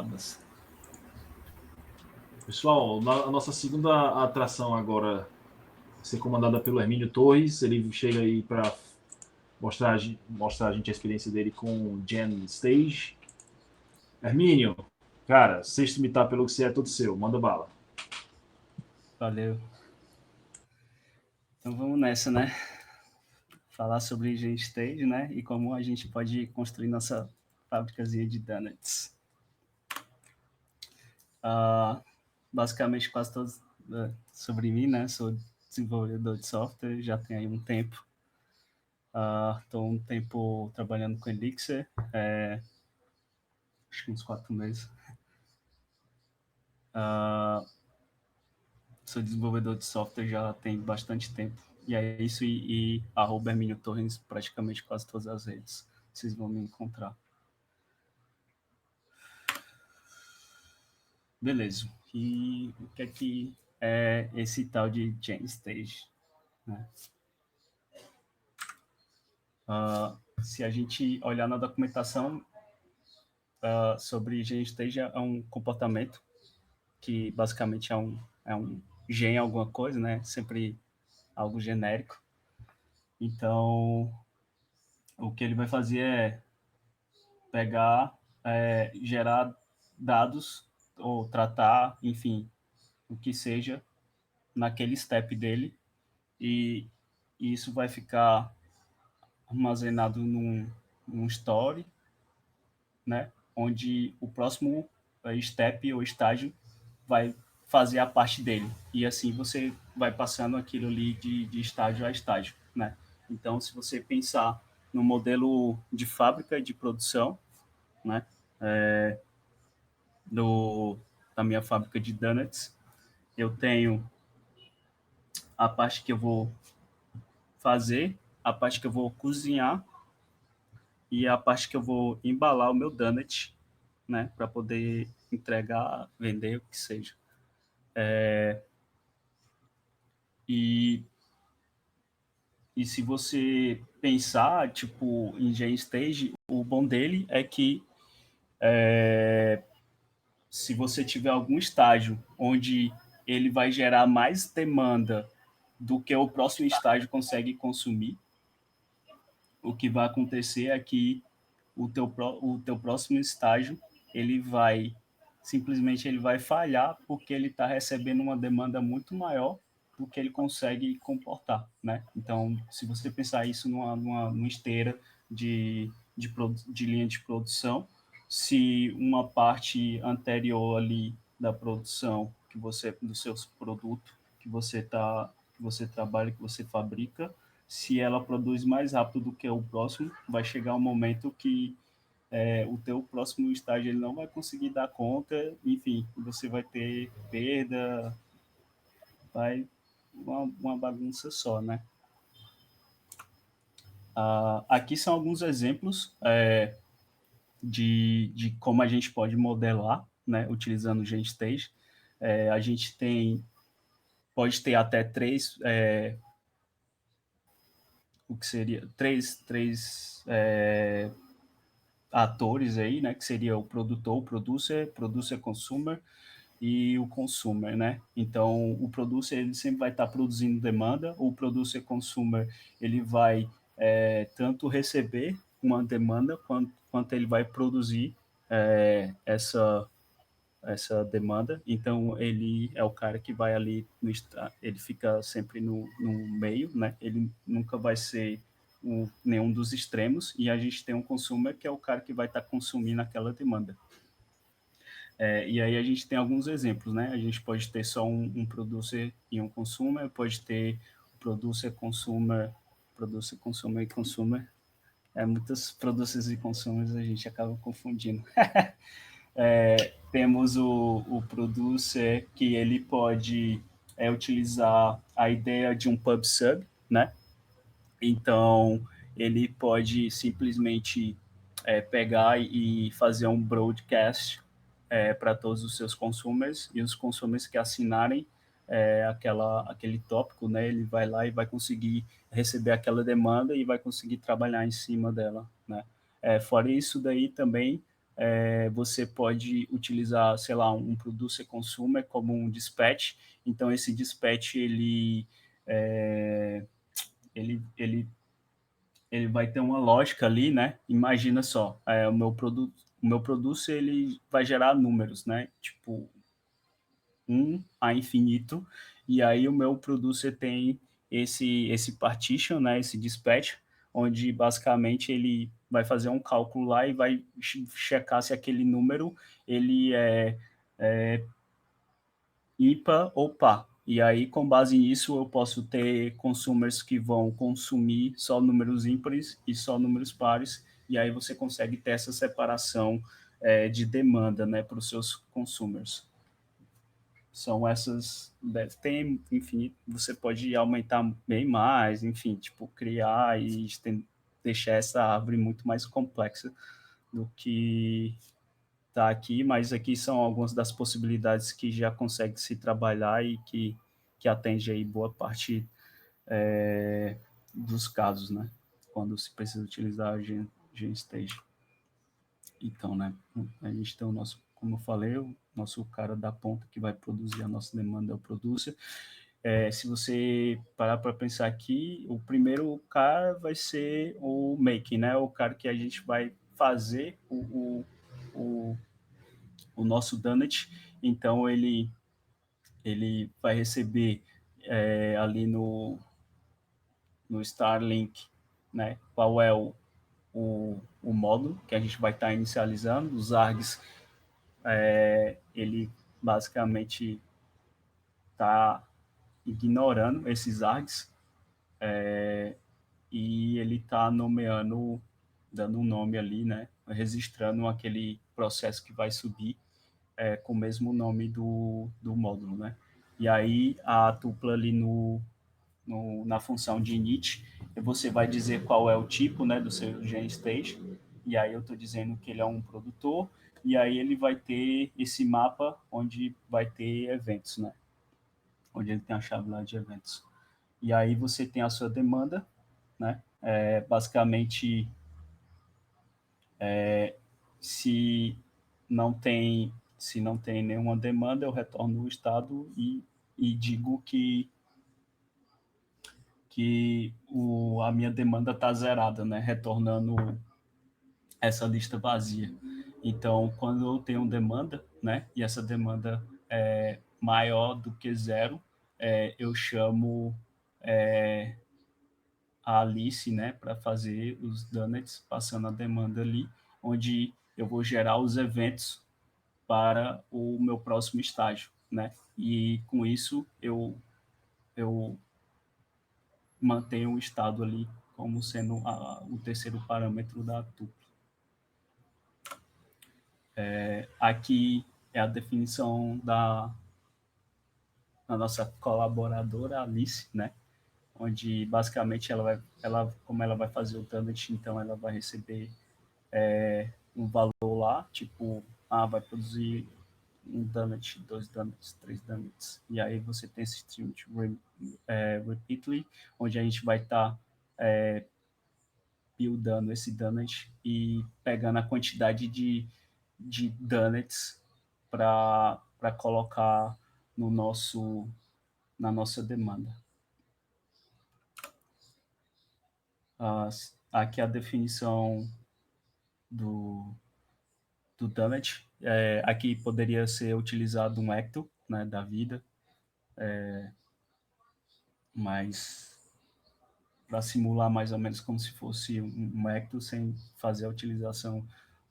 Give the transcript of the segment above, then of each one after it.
abas. Pessoal, a nossa segunda atração agora vai ser comandada pelo Hermínio Torres. Ele chega aí para mostrar a gente a experiência dele com Gen Stage. Hermínio, cara, sexto imitar pelo que você é todo seu. Manda bala. Valeu. Então vamos nessa, né? Falar sobre Gen Stage, né? E como a gente pode construir nossa fábricazinha de donuts. Basicamente quase todos sobre mim, né? Sou desenvolvedor de software, já tem aí um tempo. Estou um tempo trabalhando com Elixir, acho que uns 4 meses. Sou desenvolvedor de software já tem bastante tempo. E é isso, e Hermínio Torres praticamente quase todas as redes. Vocês vão me encontrar. Beleza. E o que é esse tal de Gen Stage? Né? Se a gente olhar na documentação sobre Gen Stage, é um comportamento que basicamente é um gen alguma coisa, né? Sempre algo genérico. Então, o que ele vai fazer é pegar, gerar dados ou tratar, enfim, o que seja naquele step dele e isso vai ficar armazenado num story, né? Onde o próximo step ou estágio vai fazer a parte dele. E assim você vai passando aquilo ali de estágio a estágio, né? Então, se você pensar no modelo de fábrica de produção, né? Da minha fábrica de donuts, eu tenho a parte que eu vou fazer, a parte que eu vou cozinhar e a parte que eu vou embalar o meu donut, né, para poder entregar, vender, o que seja. E, e se você pensar, tipo, em Gen Stage, o bom dele é que se você tiver algum estágio onde ele vai gerar mais demanda do que o próximo estágio consegue consumir, o que vai acontecer é que o teu próximo estágio ele vai simplesmente ele vai falhar porque ele está recebendo uma demanda muito maior do que ele consegue comportar, né? Então, se você pensar isso numa esteira de linha de produção, se uma parte anterior ali da produção que você do seu produto que você trabalha, que você fabrica, se ela produz mais rápido do que o próximo, vai chegar um momento que o teu próximo estágio ele não vai conseguir dar conta, enfim, você vai ter perda, vai uma bagunça só, né? Aqui são alguns exemplos de como a gente pode modelar, né, utilizando o GenStage. A gente pode ter até o que seria três atores aí, né, que seria o produtor, o producer consumer e o consumer, né? Então, o producer ele sempre vai estar produzindo demanda, o producer consumer ele vai tanto receber uma demanda quanto ele vai produzir essa demanda. Então, ele é o cara que vai ali, ele fica sempre no meio, né? Ele nunca vai ser nenhum dos extremos, e a gente tem um consumer que é o cara que vai estar consumindo aquela demanda. E aí a gente tem alguns exemplos, né? A gente pode ter só um producer e um consumer, pode ter producer, consumer e consumer. Muitos producers e consumers a gente acaba confundindo. Temos o producer que ele pode utilizar a ideia de um pub-sub, né? Então, ele pode simplesmente pegar e fazer um broadcast para todos os seus consumers, e os consumers que assinarem aquele tópico, né, ele vai lá e vai conseguir receber aquela demanda e vai conseguir trabalhar em cima dela, né? Fora isso daí também, você pode utilizar, sei lá, um producer consumer como um dispatch. Então, esse dispatch, ele vai ter uma lógica ali, né? Imagina só, o meu producer, ele vai gerar números, né? Tipo, a infinito, e aí o meu producer tem esse partition, né, esse dispatch, onde basicamente ele vai fazer um cálculo lá e vai checar se aquele número ele é ímpar ou par. E aí, com base nisso, eu posso ter consumers que vão consumir só números ímpares e só números pares, e aí você consegue ter essa separação de demanda, né, para os seus consumers. São essas. Tem, enfim, você pode aumentar bem mais, enfim, tipo, criar e deixar essa árvore muito mais complexa do que está aqui, mas aqui são algumas das possibilidades que já consegue se trabalhar e que atende aí boa parte dos casos, né? Quando se precisa utilizar a GenStage. Então, né, a gente tem o nosso, como eu falei, o nosso cara da ponta que vai produzir a nossa demanda é o producer. Se você parar para pensar aqui, o primeiro cara vai ser o making, né? O cara que a gente vai fazer o, o nosso donut. Então, ele vai receber ali no Starlink, né? Qual é o módulo que a gente vai estar inicializando, os ARGs. Ele basicamente está ignorando esses ARGs e ele está nomeando, dando um nome ali, né? Registrando aquele processo que vai subir com o mesmo nome do módulo, né? E aí a tupla ali na função de init, você vai dizer qual é o tipo, né, do seu GenStage, e aí eu estou dizendo que ele é um produtor, e aí ele vai ter esse mapa onde vai ter eventos, né? Onde ele tem a chave lá de eventos. E aí você tem a sua demanda, né? Basicamente, se se não tem nenhuma demanda, eu retorno o estado e digo que a minha demanda está zerada, né? Retornando essa lista vazia. Então, quando eu tenho demanda, né? E essa demanda é maior do que zero, eu chamo a Alice, né, para fazer os donuts, passando a demanda ali, onde eu vou gerar os eventos para o meu próximo estágio, né? E com isso eu mantenho o estado ali como sendo o terceiro parâmetro da tupla. Aqui é a definição da nossa colaboradora Alice, né? Onde basicamente como ela vai fazer o donut, então ela vai receber um valor lá, tipo, vai produzir um donut, dois donuts, três donuts. E aí você tem esse stream de repeatedly, onde a gente vai estar buildando esse donut e pegando a quantidade de donuts para colocar na nossa demanda. Aqui a definição do, do donut. Aqui poderia ser utilizado um hecto, né, da vida, mas para simular mais ou menos como se fosse um hecto, sem fazer a utilização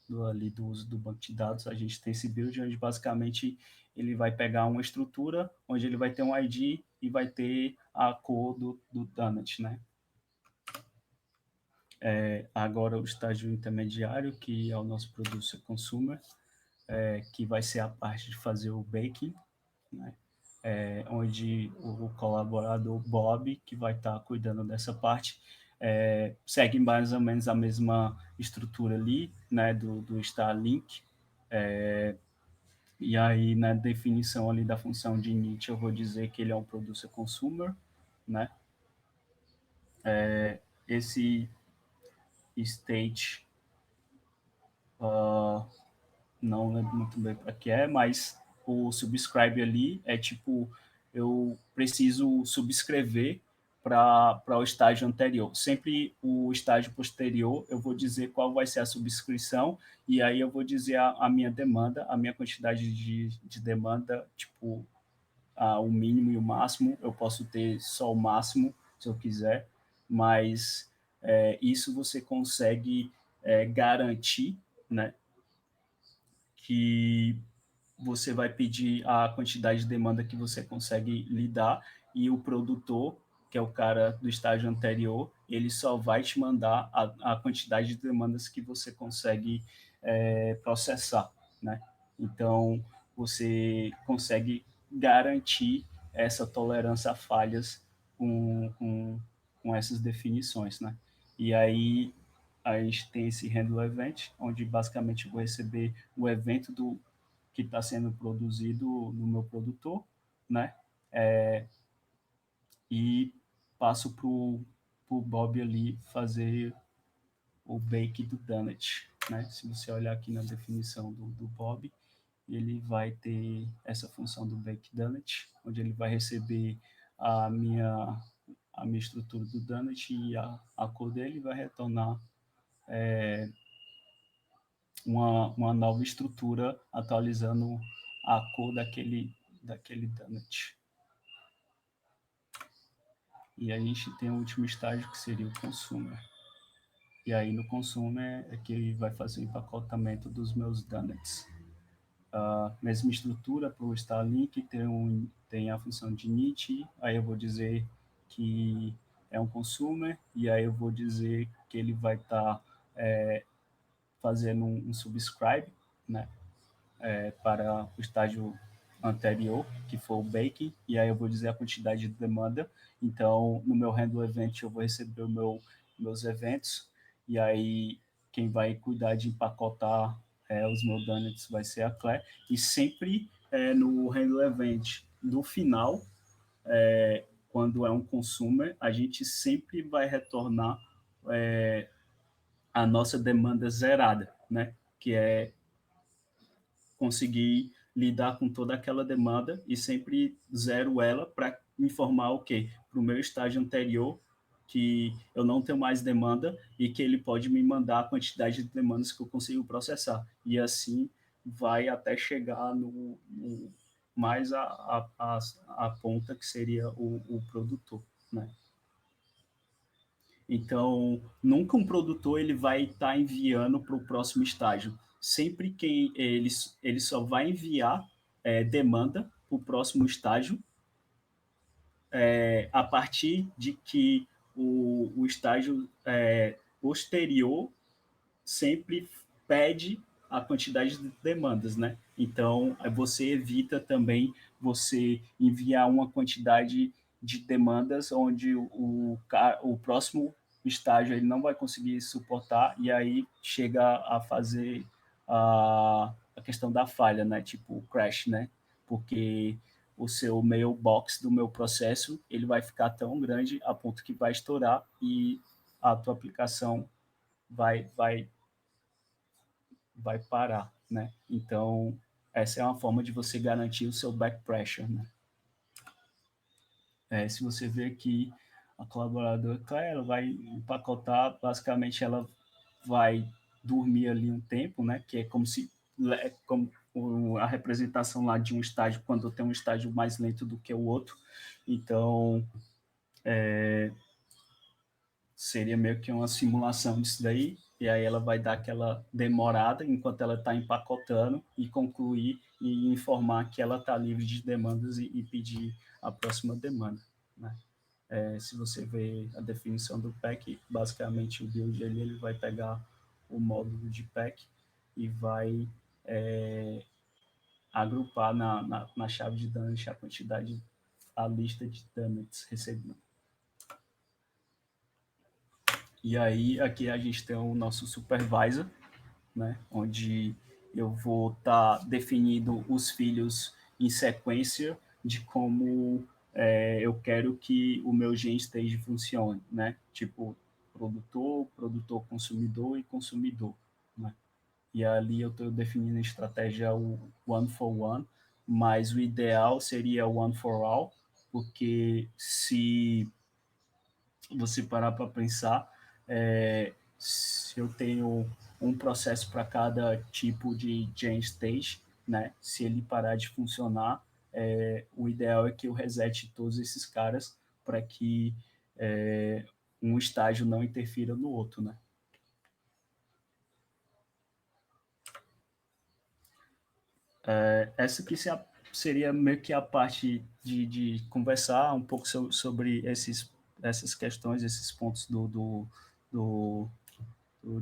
do uso do banco de dados, a gente tem esse build onde basicamente ele vai pegar uma estrutura onde ele vai ter um ID e vai ter a cor do donut, né? Agora o estágio intermediário, que é o nosso producer consumer, que vai ser a parte de fazer o baking, né? Onde o colaborador Bob, que vai estar cuidando dessa parte, segue mais ou menos a mesma estrutura ali, né, do Starlink. E aí, na definição ali da função de init, eu vou dizer que ele é um producer consumer, né? Esse state não lembro muito bem para que é, mas o subscribe ali é tipo, eu preciso subscrever para o estágio anterior. Sempre o estágio posterior, eu vou dizer qual vai ser a subscrição, e aí eu vou dizer a minha demanda, a minha quantidade de demanda, tipo, o mínimo e o máximo. Eu posso ter só o máximo, se eu quiser, mas isso você consegue garantir, né, que você vai pedir a quantidade de demanda que você consegue lidar, e o produtor, que é o cara do estágio anterior, ele só vai te mandar a quantidade de demandas que você consegue processar, né? Então, você consegue garantir essa tolerância a falhas com essas definições, né? E aí a gente tem esse handle event, onde basicamente eu vou receber o evento que está sendo produzido no meu produtor, né? E passo para o Bob ali fazer o bake do donut, né? Se você olhar aqui na definição do Bob, ele vai ter essa função do bake donut, onde ele vai receber a minha a minha estrutura do donut e a cor dele vai retornar uma nova estrutura atualizando a cor daquele donut. E a gente tem o último estágio que seria o consumer. E aí no consumer é que ele vai fazer o empacotamento dos meus donuts. A mesma estrutura para o Starlink tem a função de init, aí eu vou dizer que é um consumer, e aí eu vou dizer que ele vai estar fazendo um subscribe, né, para o estágio anterior, que for o baking, e aí eu vou dizer a quantidade de demanda. Então, no meu handle event, eu vou receber meus eventos, e aí quem vai cuidar de empacotar os meus donuts vai ser a Claire, e sempre no handle event do final, quando é um consumer, a gente sempre vai retornar a nossa demanda zerada, né? Que é conseguir lidar com toda aquela demanda e sempre zero ela para informar o quê? Para o meu estágio anterior que eu não tenho mais demanda e que ele pode me mandar a quantidade de demandas que eu consigo processar. E assim vai até chegar no mais a ponta que seria o produtor, né? Então, nunca um produtor ele vai estar enviando para o próximo estágio. Sempre quem ele só vai enviar demanda para o próximo estágio a partir de que o estágio posterior sempre pede a quantidade de demandas, né? Então, você evita também você enviar uma quantidade de demandas onde o próximo estágio ele não vai conseguir suportar e aí chega a fazer a questão da falha, né? Tipo o crash, né? Porque o seu mailbox do meu processo ele vai ficar tão grande a ponto que vai estourar e a tua aplicação vai vai parar, né? Então, essa é uma forma de você garantir o seu back pressure, né? Se você ver aqui a colaboradora Claire, ela vai empacotar, basicamente ela vai dormir ali um tempo, né? Que é como se como a representação lá de um estágio quando tem um estágio mais lento do que o outro. Então, seria meio que uma simulação disso daí, e aí ela vai dar aquela demorada enquanto ela está empacotando e concluir e informar que ela está livre de demandas e pedir a próxima demanda, né? Se você ver a definição do pack, basicamente o build ele vai pegar o módulo de pack e vai agrupar na chave de damage a quantidade, a lista de damages recebidos. E aí aqui a gente tem o nosso supervisor, né, onde eu vou estar definindo os filhos em sequência de como eu quero que o meu gen stage funcione, né? Tipo produtor, produtor consumidor e consumidor, né? e ali eu estou definindo a estratégia one for one, mas o ideal seria one for all, porque se você parar para pensar, se eu tenho um processo para cada tipo de gen stage, né? Se ele parar de funcionar, o ideal é que eu resete todos esses caras para que um estágio não interfira no outro, né? Essa que seria meio que a parte de conversar um pouco sobre essas questões, esses pontos do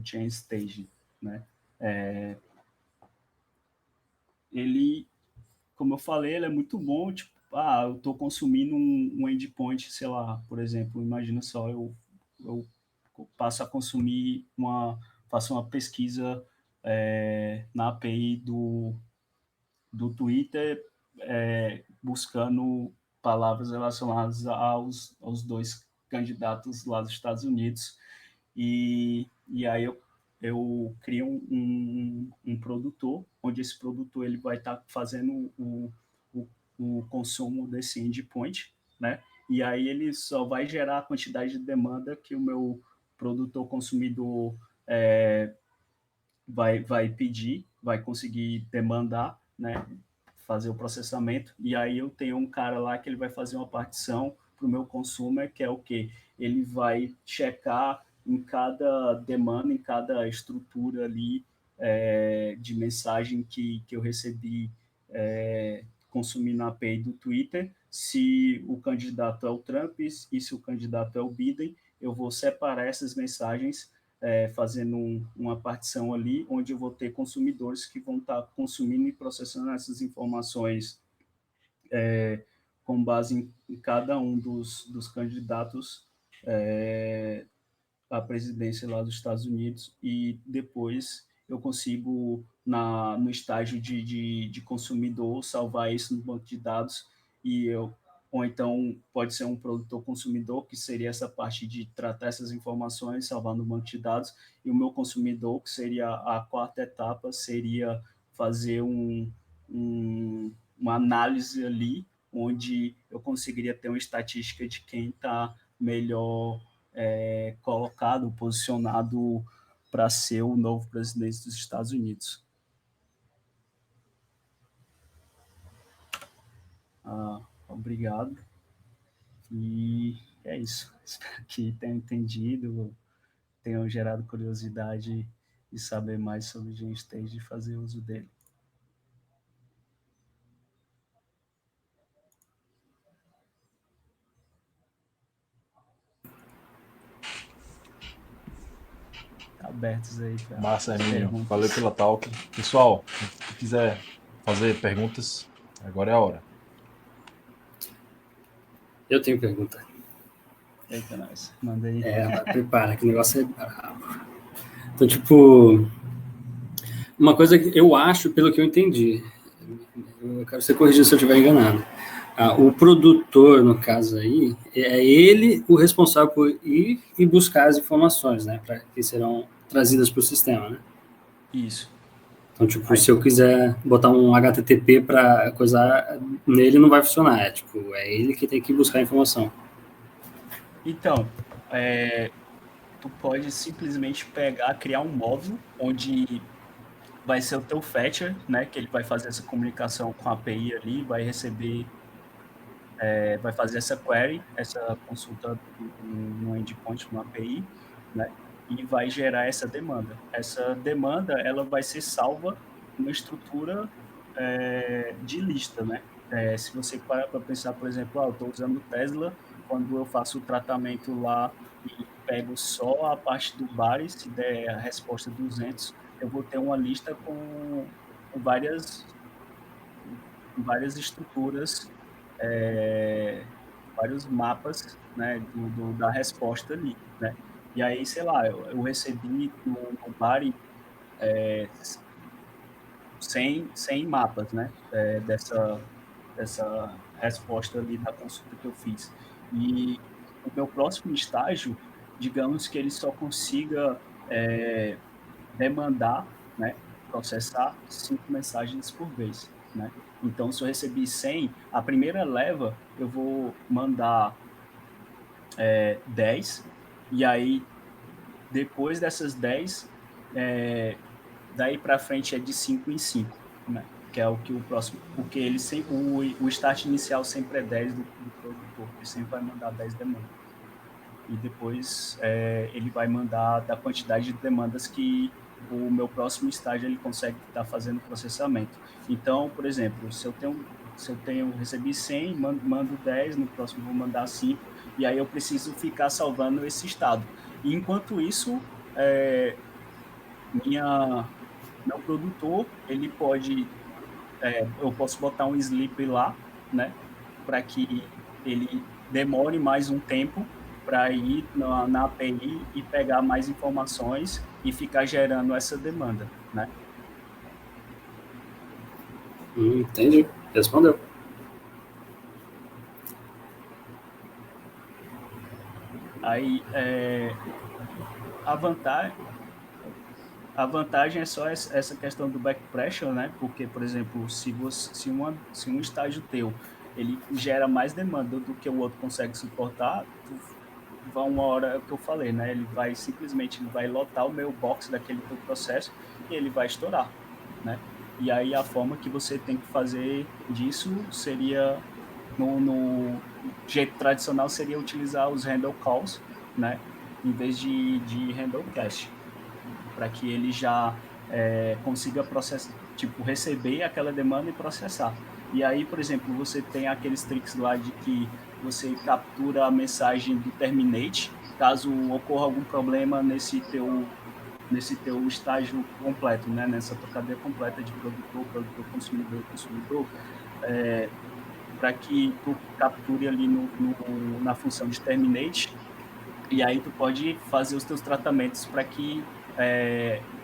Gen Stage, né? Ele, como eu falei, ele é muito bom, tipo, eu estou consumindo um endpoint, sei lá, por exemplo, imagina só, eu passo a consumir faço uma pesquisa na API do Twitter, buscando palavras relacionadas aos dois candidatos lá dos Estados Unidos. E aí eu crio um produtor, onde esse produtor ele vai estar fazendo o consumo desse endpoint, né? E aí ele só vai gerar a quantidade de demanda que o meu produtor consumidor vai pedir, vai conseguir demandar, né? Fazer o processamento, e aí eu tenho um cara lá que ele vai fazer uma partição para o meu consumer, que é o quê? Ele vai checar em cada demanda, em cada estrutura ali de mensagem que eu recebi consumindo na API do Twitter, se o candidato é o Trump e se o candidato é o Biden, eu vou separar essas mensagens fazendo uma partição ali, onde eu vou ter consumidores que vão estar consumindo e processando essas informações com base em cada um dos candidatos à presidência lá dos Estados Unidos, e depois eu consigo, no estágio de consumidor, salvar isso no banco de dados, ou então pode ser um produtor consumidor, que seria essa parte de tratar essas informações, salvar no banco de dados, e o meu consumidor, que seria a quarta etapa, seria fazer uma análise ali, onde eu conseguiria ter uma estatística de quem está melhor colocado, posicionado para ser o novo presidente dos Estados Unidos. Obrigado. E é isso. Espero que tenham entendido, tenham gerado curiosidade de saber mais sobre o GenStage e fazer uso dele. Abertos aí para Massa, Hermínio. Valeu pela talk. Pessoal, se quiser fazer perguntas, agora é a hora. Eu tenho pergunta. Eita, nós. Manda aí. Prepara, que o negócio é brabo. Então, tipo, uma coisa que eu acho, pelo que eu entendi, eu quero ser corrigido se eu estiver enganado. O produtor, no caso aí, é ele o responsável por ir e buscar as informações, né, para que serão trazidas para o sistema, né? Isso. Então, tipo, se eu quiser botar um HTTP para coisar nele, não vai funcionar. É ele que tem que buscar a informação. Então, tu pode simplesmente criar um módulo onde vai ser o teu fetcher, né, que ele vai fazer essa comunicação com a API ali, vai receber, vai fazer essa query, essa consulta no endpoint, no API, né, e vai gerar essa demanda. Essa demanda, ela vai ser salva numa estrutura de lista, né. Se você parar para pensar, por exemplo, eu estou usando o Tesla, quando eu faço o tratamento lá e pego só a parte do body, se der a resposta 200, eu vou ter uma lista com várias estruturas, vários mapas, né, da resposta ali, né? E aí, sei lá, eu recebi no body 100 mapas, né, dessa resposta ali da consulta que eu fiz. E o meu próximo estágio, digamos que ele só consiga demandar, né, processar 5 mensagens por vez, né? Então, se eu recebi 100, a primeira leva eu vou mandar 10, e aí depois dessas 10, daí para frente é de 5 em 5, né? Que é o que o próximo, porque ele sempre, o start inicial sempre é 10 do produtor, ele sempre vai mandar 10 demandas. E depois ele vai mandar da quantidade de demandas que o meu próximo estágio ele consegue estar fazendo o processamento. Então, por exemplo, se eu recebi 100, mando 10, no próximo vou mandar 5, e aí eu preciso ficar salvando esse estado. E enquanto isso, meu produtor, ele pode, eu posso botar um sleep lá, né, para que ele demore mais um tempo para ir na API e pegar mais informações e ficar gerando essa demanda, né? Entendi. Respondeu. Aí, a vantagem, a vantagem é só essa questão do back pressure, né? Porque, por exemplo, se um estágio teu ele gera mais demanda do que o outro consegue suportar, vai uma hora, é o que eu falei, né? Ele vai lotar o mailbox daquele teu processo e ele vai estourar, né? E aí a forma que você tem que fazer disso seria no jeito tradicional seria utilizar os handle calls, né? Em vez de handle cache, para que ele já consiga processar, tipo, receber aquela demanda e processar. E aí, por exemplo, você tem aqueles tricks lá de que você captura a mensagem do terminate, caso ocorra algum problema nesse teu estágio completo, né? Nessa tua cadeia completa de produtor, produtor, consumidor, consumidor, para que tu capture ali na função de terminate, e aí tu pode fazer os teus tratamentos para que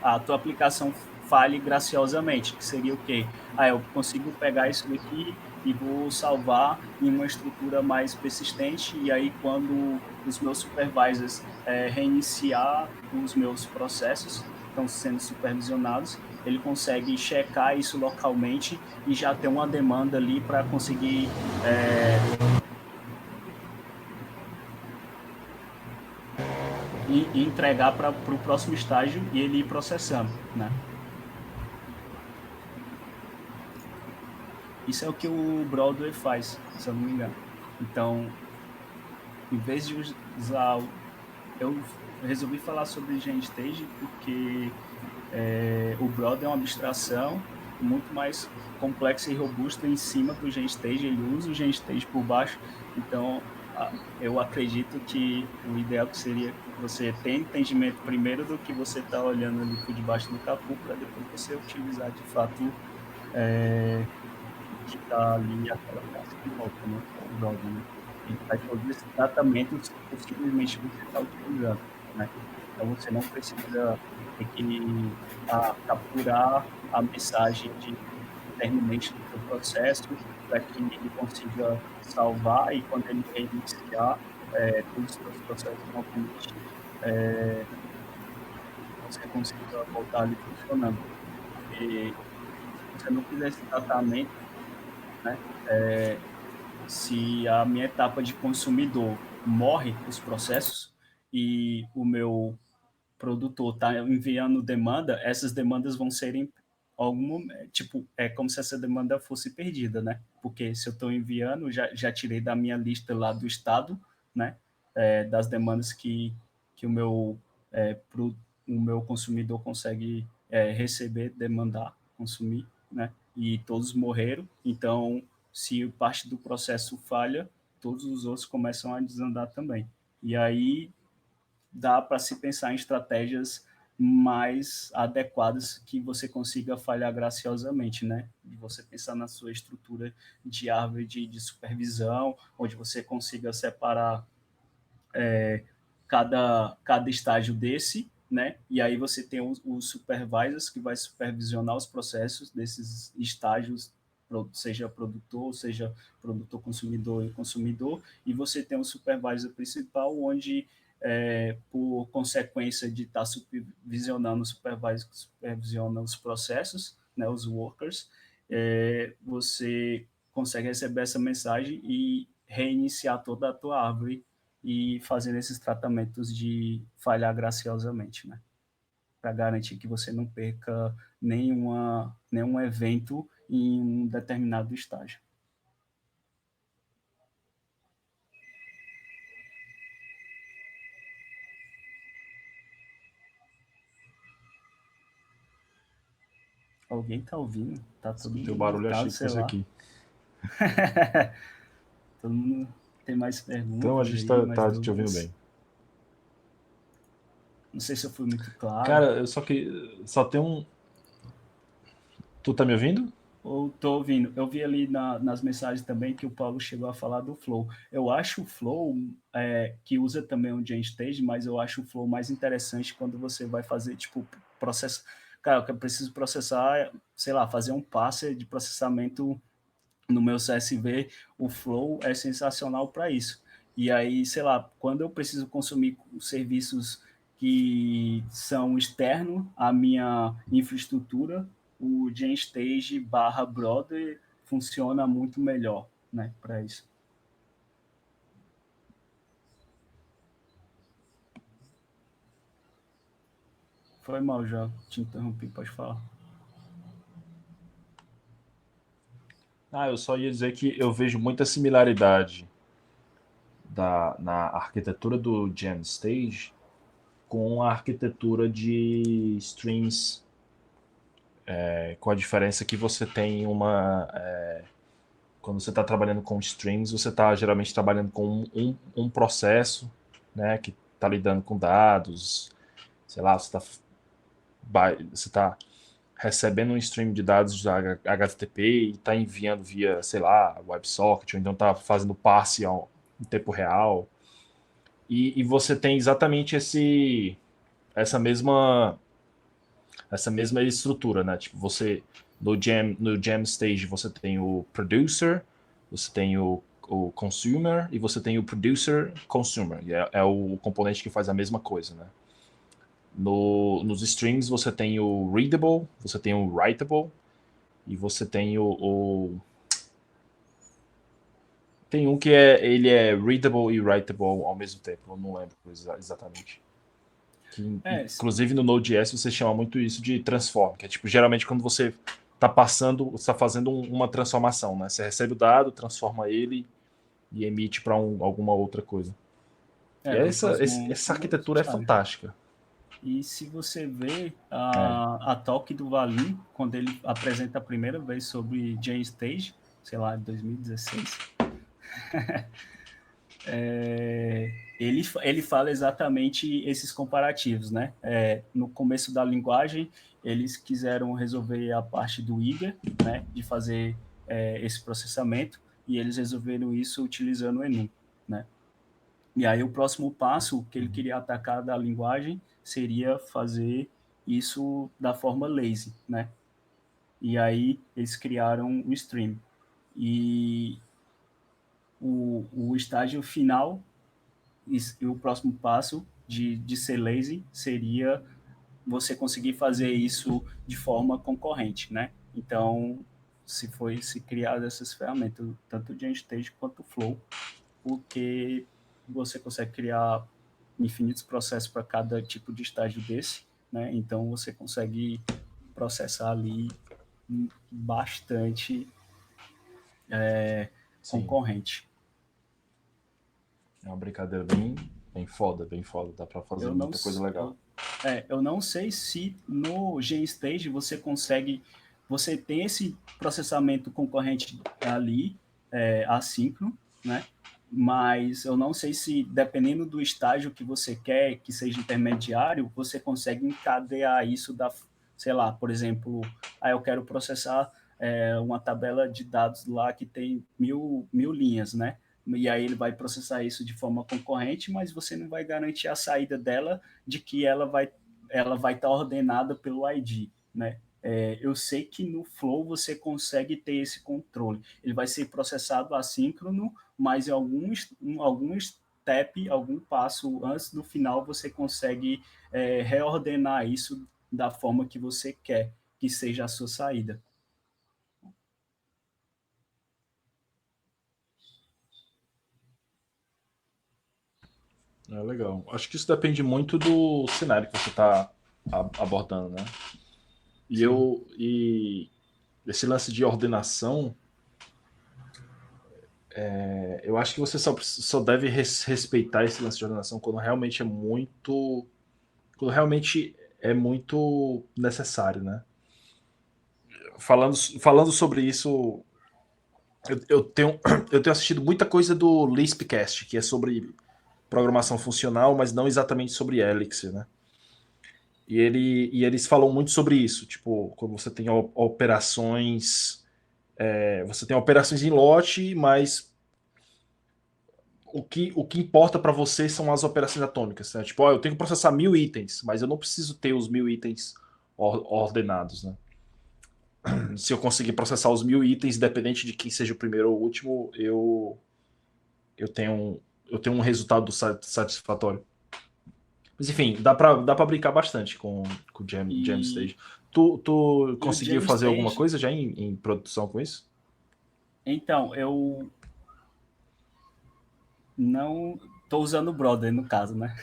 a tua aplicação fale graciosamente, que seria o quê? Eu consigo pegar isso daqui e vou salvar em uma estrutura mais persistente, e aí quando os meus supervisors reiniciar os meus processos, estão sendo supervisionados, ele consegue checar isso localmente e já ter uma demanda ali para conseguir e entregar para o próximo estágio e ele ir processando, né? Isso é o que o Broadway faz, se eu não me engano. Então, em vez de usar... Eu resolvi falar sobre GenStage porque o Broadway é uma abstração muito mais complexa e robusta em cima do GenStage, ele usa o GenStage por baixo, então eu acredito que o ideal que seria que você tenha entendimento primeiro do que você está olhando ali por debaixo do capô, para depois você utilizar de fato o que está ali, aquela parte que volta, né? Que é o Broadway, né? Ele faz todos esses tratamentos por simplesmente você estar utilizando, né? Então você não precisa ter que capturar a mensagem de terminante do seu processo para que ele consiga salvar e quando ele reiniciar todos os seus processos novamente, você consiga voltar ali funcionando. Porque se você não fizer esse tratamento, né, se a minha etapa de consumidor morre os processos e o meu produtor está enviando demanda, essas demandas vão serem algum tipo, é como se essa demanda fosse perdida, né? Porque se eu estou enviando, já tirei da minha lista lá do estado, né? Das demandas que o meu consumidor consegue receber, demandar, consumir, né? E todos morreram. Então, se parte do processo falha, todos os outros começam a desandar também. E aí dá para se pensar em estratégias mais adequadas que você consiga falhar graciosamente, né? De você pensar na sua estrutura de árvore de supervisão, onde você consiga separar cada estágio desse, né? E aí você tem os supervisors que vai supervisionar os processos desses estágios, seja produtor consumidor e consumidor, e você tem o supervisor principal onde por consequência de estar supervisionando os processos, né, os workers, você consegue receber essa mensagem e reiniciar toda a tua árvore e fazer esses tratamentos de falhar graciosamente, né? Para garantir que você não perca nenhum evento em um determinado estágio. Alguém tá ouvindo? Tá todo Escutei o mundo barulho, mutado, achei que sei fosse lá. aqui. Todo mundo tem mais Então a perguntas gente aí, mais tá te ouvindo dúvidas. bem. Não sei se eu fui muito claro. Cara, eu só tem um. Tu tá me ouvindo? Ou tô ouvindo. Eu vi ali nas mensagens também que o Paulo chegou a falar do Flow. Eu acho o Flow, que usa também o GenStage, mas eu acho o Flow mais interessante quando você vai fazer, tipo, processo. Cara, eu preciso processar, sei lá, fazer um passe de processamento no meu CSV, o Flow é sensacional para isso. E aí, sei lá, quando eu preciso consumir serviços que são externos à minha infraestrutura, o GenStage barra Brother funciona muito melhor, né, para isso. Foi mal, já te interrompi, pode falar. Eu só ia dizer que eu vejo muita similaridade na arquitetura do GemStage com a arquitetura de streams, com a diferença que você tem quando você está trabalhando com streams, você está geralmente trabalhando com um processo, né, que está lidando com dados, sei lá, você tá recebendo um stream de dados da HTTP e está enviando via, sei lá, WebSocket, ou então está fazendo passe em tempo real. E você tem exatamente essa mesma estrutura, né? Tipo, você no Jam Stage você tem o producer, você tem o consumer e você tem o producer consumer. E é o componente que faz a mesma coisa, né? Nos streams você tem o readable, você tem o writable e você tem tem um que ele é readable e writable ao mesmo tempo, eu não lembro exatamente. Que, inclusive no Node.js você chama muito isso de transform, que é tipo, geralmente quando você está fazendo uma transformação, né? Você recebe o dado, transforma ele e emite para alguma outra coisa. E Do essa próximo arquitetura é estágio. fantástica. E se você vê a talk do Valim, quando ele apresenta a primeira vez sobre GenStage, sei lá, 2016, ele fala exatamente esses comparativos, né? No começo da linguagem, eles quiseram resolver a parte do eager, né? De fazer esse processamento, e eles resolveram isso utilizando o enum, né? E aí o próximo passo que ele queria atacar da linguagem seria fazer isso da forma lazy, né? E aí eles criaram o stream. E o estágio final e o próximo passo de ser lazy seria você conseguir fazer isso de forma concorrente, né? Então, se criar essas ferramentas, tanto o GenStage quanto o Flow, porque você consegue criar infinitos processos para cada tipo de estágio desse, né? Então você consegue processar ali bastante Sim, concorrente. é uma brincadeira bem foda, bem foda. Dá para fazer Eu não, muita coisa legal. eu não sei se no GenStage você tem esse processamento concorrente ali, assíncrono, né? Mas eu não sei se, dependendo do estágio que você quer que seja intermediário, você consegue encadear isso sei lá, por exemplo, eu quero processar uma tabela de dados lá que tem mil linhas, né? E aí ele vai processar isso de forma concorrente, mas você não vai garantir a saída dela de que ela vai estar ordenada pelo ID, né? Eu sei que no Flow você consegue ter esse controle. Ele vai ser processado assíncrono, mas em alguns tap, algum passo antes do final, você consegue reordenar isso da forma que você quer que seja a sua saída. É legal. Acho que isso depende muito do cenário que você está abordando, né? E esse lance de ordenação, eu acho que você só deve respeitar esse lance de ordenação quando realmente é muito necessário, né? Falando sobre isso, eu tenho assistido muita coisa do Lispcast, que é sobre programação funcional, mas não exatamente sobre Elixir, né? E eles falam muito sobre isso, tipo, quando você tem operações, você tem operações em lote, mas o que importa para você são as operações atômicas, né? Tipo, eu tenho que processar 1000 itens, mas eu não preciso ter os 1000 itens ordenados, né? Se eu conseguir processar os 1000 itens, independente de quem seja o primeiro ou o último, eu tenho um resultado satisfatório. Mas enfim, dá pra brincar bastante com o Jam Stage. Tu conseguiu fazer alguma coisa já em produção com isso? Então, eu não estou usando o Brother, no caso, né?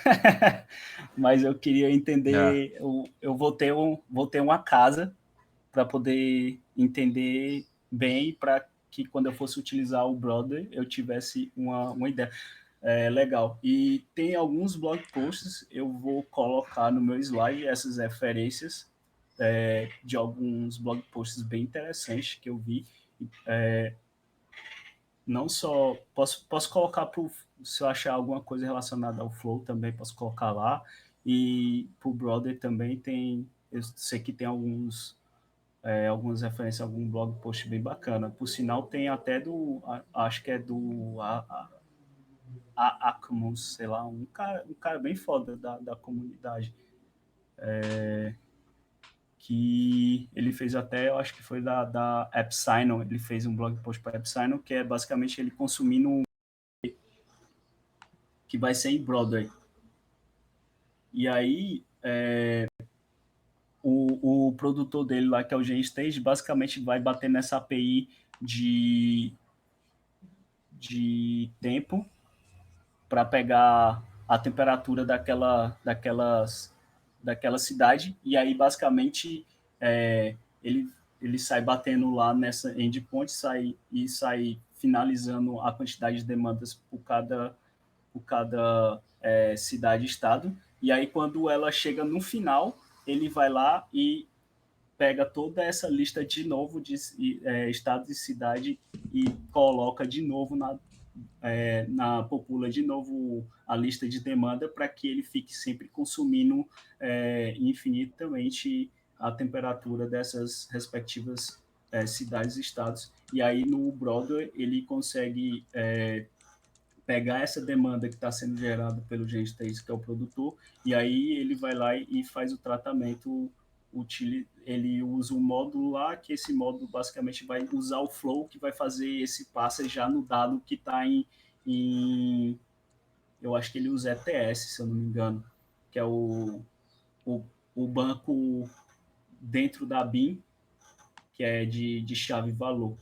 Mas eu queria entender, eu vou ter uma casa para poder entender bem, para que quando eu fosse utilizar o Brother, eu tivesse uma ideia. Legal. E tem alguns blog posts, eu vou colocar no meu slide essas referências de alguns blog posts bem interessantes que eu vi. Não só... Posso colocar, se eu achar alguma coisa relacionada ao Flow, também posso colocar lá. E para o Brother também tem... Eu sei que tem algumas referências, algum blog post bem bacana. Por sinal, tem até acho que é do Acmus, sei lá, um cara bem foda da comunidade, que ele fez até, eu acho que foi da AppSign, ele fez um blog post para AppSign, que é basicamente ele consumindo que vai ser em Broadway. E aí, o produtor dele lá, que é o GStage, basicamente vai bater nessa API de tempo para pegar a temperatura daquela cidade, e aí basicamente ele sai batendo lá nessa endpoint, sai finalizando a quantidade de demandas por cada cidade e estado, e aí quando ela chega no final, ele vai lá e pega toda essa lista de novo de estados e cidade e coloca de novo popula de novo a lista de demanda para que ele fique sempre consumindo infinitamente a temperatura dessas respectivas cidades e estados. E aí no Broadway ele consegue pegar essa demanda que está sendo gerada pelo GenStage, que é o produtor, e aí ele vai lá e faz o tratamento. Ele usa um módulo lá, que esse módulo basicamente vai usar o flow, que vai fazer esse passe já no dado que está eu acho que ele usa ETS, se eu não me engano, que é o banco dentro da BIM, que é de chave valor.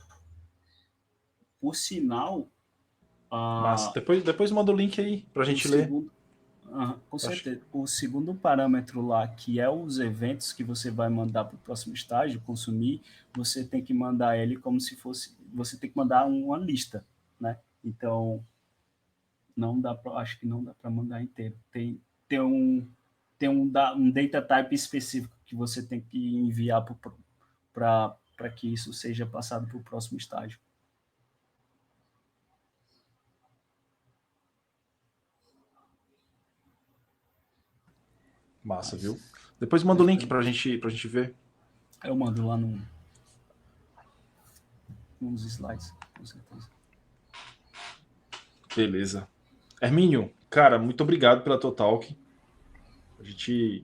Por sinal, Massa. Depois manda o link aí pra gente ler. Com certeza. O segundo parâmetro lá, que é os eventos que você vai mandar para o próximo estágio, consumir, você tem que mandar ele como se fosse... Você tem que mandar uma lista, né? Então, acho que não dá para mandar inteiro. Tem um data type específico que você tem que enviar para que isso seja passado para o próximo estágio. Massa, viu? Depois manda o link pra gente ver. Eu mando lá nos slides, com certeza. Beleza. Hermínio, cara, muito obrigado pela tua talk. A gente